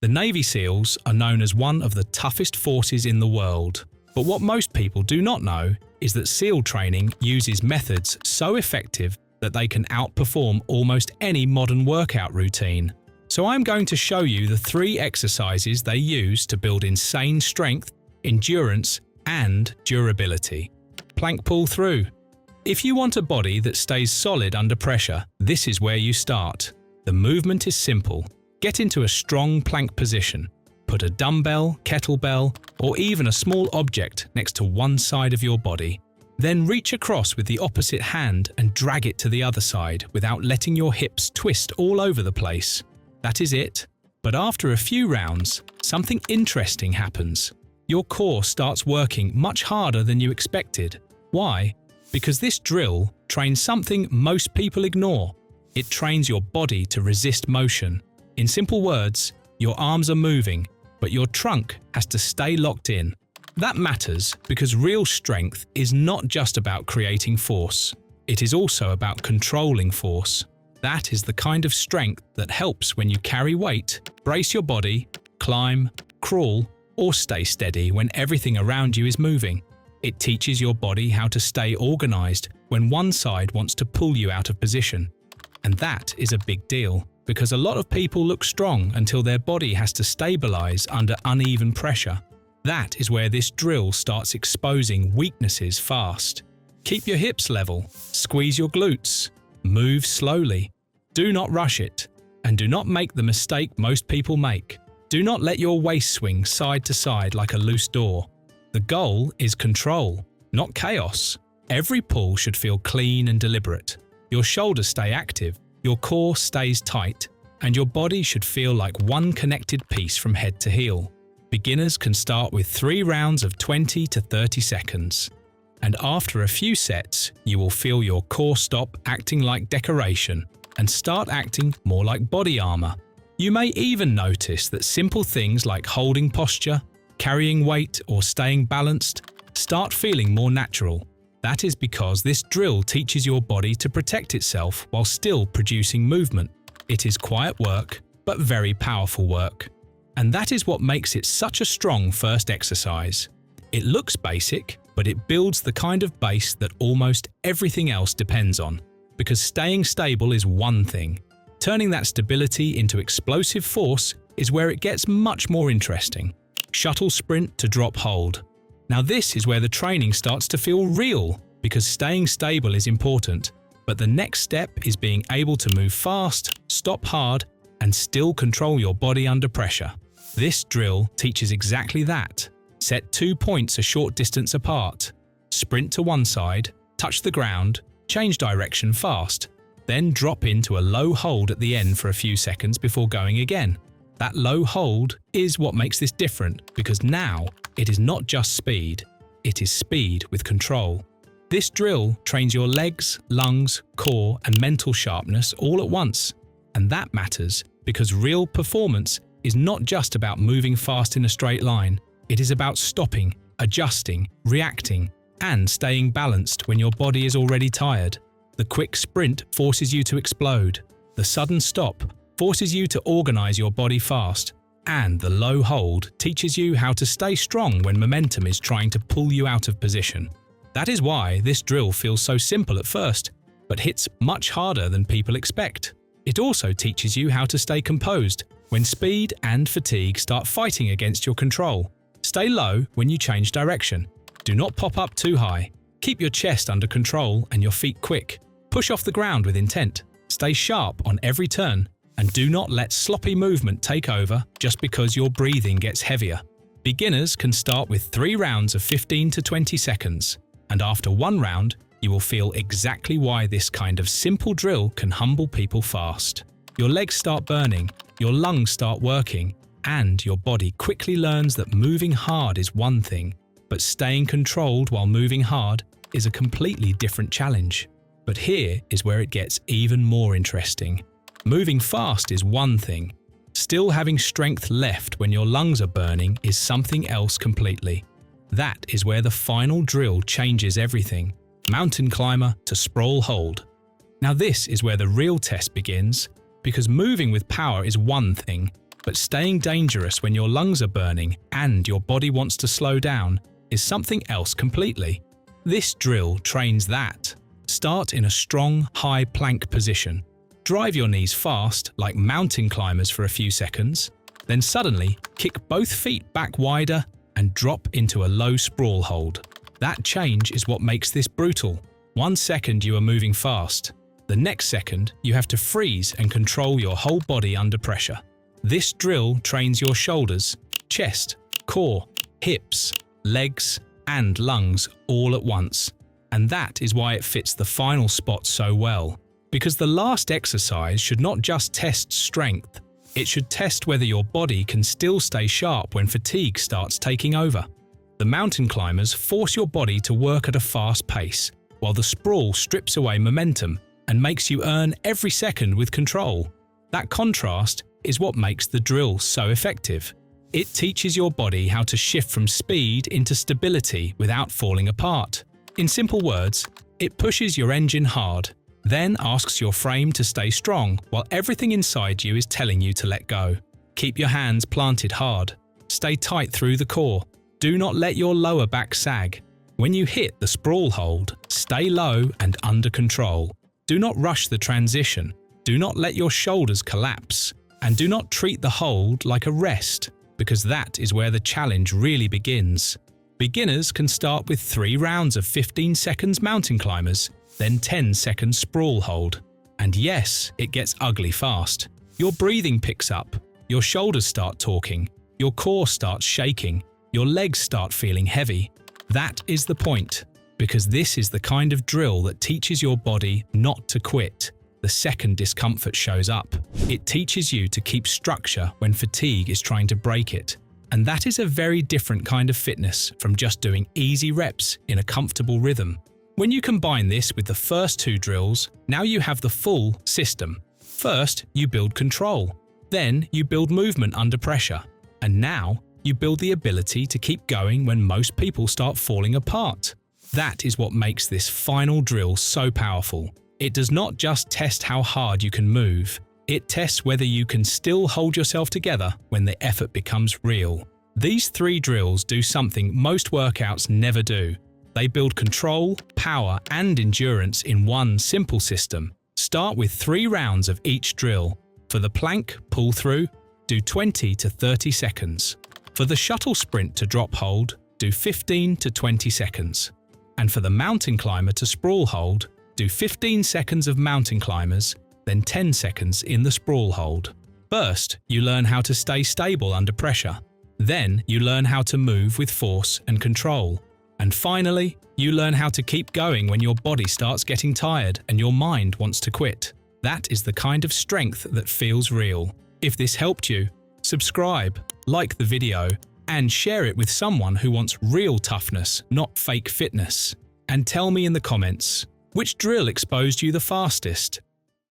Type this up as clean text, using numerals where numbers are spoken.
The Navy SEALs are known as one of the toughest forces in the world. But what most people do not know is that SEAL training uses methods so effective that they can outperform almost any modern workout routine. So I'm going to show you the 3 exercises they use to build insane strength, endurance, and durability. Plank pull through. If you want a body that stays solid under pressure, this is where you start. The movement is simple. Get into a strong plank position. Put a dumbbell, kettlebell, or even a small object next to one side of your body. Then reach across with the opposite hand and drag it to the other side without letting your hips twist all over the place. That is it. But after a few rounds, something interesting happens. Your core starts working much harder than you expected. Why? Because this drill trains something most people ignore. It trains your body to resist motion. In simple words, your arms are moving, but your trunk has to stay locked in. That matters because real strength is not just about creating force. It is also about controlling force. That is the kind of strength that helps when you carry weight, brace your body, climb, crawl, or stay steady when everything around you is moving. It teaches your body how to stay organized when one side wants to pull you out of position. And that is a big deal, because a lot of people look strong until their body has to stabilize under uneven pressure. That is where this drill starts exposing weaknesses fast. Keep your hips level, squeeze your glutes, move slowly. Do not rush it, and do not make the mistake most people make. Do not let your waist swing side to side like a loose door. The goal is control, not chaos. Every pull should feel clean and deliberate. Your shoulders stay active, your core stays tight, and your body should feel like one connected piece from head to heel. Beginners can start with 3 rounds of 20 to 30 seconds. And after a few sets, you will feel your core stop acting like decoration and start acting more like body armor. You may even notice that simple things like holding posture, carrying weight, or staying balanced start feeling more natural. That is because this drill teaches your body to protect itself while still producing movement. It is quiet work, but very powerful work. And that is what makes it such a strong first exercise. It looks basic, but it builds the kind of base that almost everything else depends on. Because staying stable is one thing. Turning that stability into explosive force is where it gets much more interesting. Shuttle sprint to drop hold. Now this is where the training starts to feel real, because staying stable is important, but the next step is being able to move fast, stop hard, and still control your body under pressure. This drill teaches exactly that. Set 2 points a short distance apart. Sprint to one side, touch the ground, change direction fast, then drop into a low hold at the end for a few seconds before going again. That low hold is what makes this different, because now it is not just speed, it is speed with control. This drill trains your legs, lungs, core, and mental sharpness all at once. And that matters because real performance is not just about moving fast in a straight line. It is about stopping, adjusting, reacting, and staying balanced when your body is already tired. The quick sprint forces you to explode. The sudden stop forces you to organize your body fast. And the low hold teaches you how to stay strong when momentum is trying to pull you out of position. That is why this drill feels so simple at first, but hits much harder than people expect. It also teaches you how to stay composed when speed and fatigue start fighting against your control. Stay low when you change direction. Do not pop up too high. Keep your chest under control and your feet quick. Push off the ground with intent. Stay sharp on every turn. And do not let sloppy movement take over just because your breathing gets heavier. Beginners can start with 3 rounds of 15 to 20 seconds. And after 1 round, you will feel exactly why this kind of simple drill can humble people fast. Your legs start burning, your lungs start working, and your body quickly learns that moving hard is one thing, but staying controlled while moving hard is a completely different challenge. But here is where it gets even more interesting. Moving fast is one thing. Still having strength left when your lungs are burning is something else completely. That is where the final drill changes everything. Mountain climber to sprawl hold. Now this is where the real test begins, because moving with power is one thing, But staying dangerous when your lungs are burning and your body wants to slow down is something else completely. This drill trains that. Start in a strong, high plank position. Drive your knees fast, like mountain climbers for a few seconds. Then suddenly, kick both feet back wider and drop into a low sprawl hold. That change is what makes this brutal. 1 second you are moving fast. The next second, you have to freeze and control your whole body under pressure. This drill trains your shoulders, chest, core, hips, legs, and lungs all at once. And that is why it fits the final spot so well. Because the last exercise should not just test strength, it should test whether your body can still stay sharp when fatigue starts taking over. The mountain climbers force your body to work at a fast pace, while the sprawl strips away momentum and makes you earn every second with control. That contrast is what makes the drill so effective. It teaches your body how to shift from speed into stability without falling apart. In simple words, it pushes your engine hard, then asks your frame to stay strong while everything inside you is telling you to let go. Keep your hands planted hard. Stay tight through the core. Do not let your lower back sag. When you hit the sprawl hold, stay low and under control. Do not rush the transition. Do not let your shoulders collapse. And do not treat the hold like a rest, because that is where the challenge really begins. Beginners can start with 3 rounds of 15 seconds mountain climbers, then 10 seconds sprawl hold. And yes, it gets ugly fast. Your breathing picks up, your shoulders start talking, your core starts shaking, your legs start feeling heavy. That is the point, because this is the kind of drill that teaches your body not to quit the second discomfort shows up. It teaches you to keep structure when fatigue is trying to break it. And that is a very different kind of fitness from just doing easy reps in a comfortable rhythm. When you combine this with the first 2 drills, now you have the full system. First, you build control. Then you build movement under pressure. And now you build the ability to keep going when most people start falling apart. That is what makes this final drill so powerful. It does not just test how hard you can move, it tests whether you can still hold yourself together when the effort becomes real. These 3 drills do something most workouts never do. They build control, power, and endurance in one simple system. Start with 3 rounds of each drill. For the plank pull through, do 20 to 30 seconds. For the shuttle sprint to drop hold, do 15 to 20 seconds. And for the mountain climber to sprawl hold, do 15 seconds of mountain climbers, then 10 seconds in the sprawl hold. First, you learn how to stay stable under pressure. Then, you learn how to move with force and control. And finally, you learn how to keep going when your body starts getting tired and your mind wants to quit. That is the kind of strength that feels real. If this helped you, subscribe, like the video, and share it with someone who wants real toughness, not fake fitness. And tell me in the comments, which drill exposed you the fastest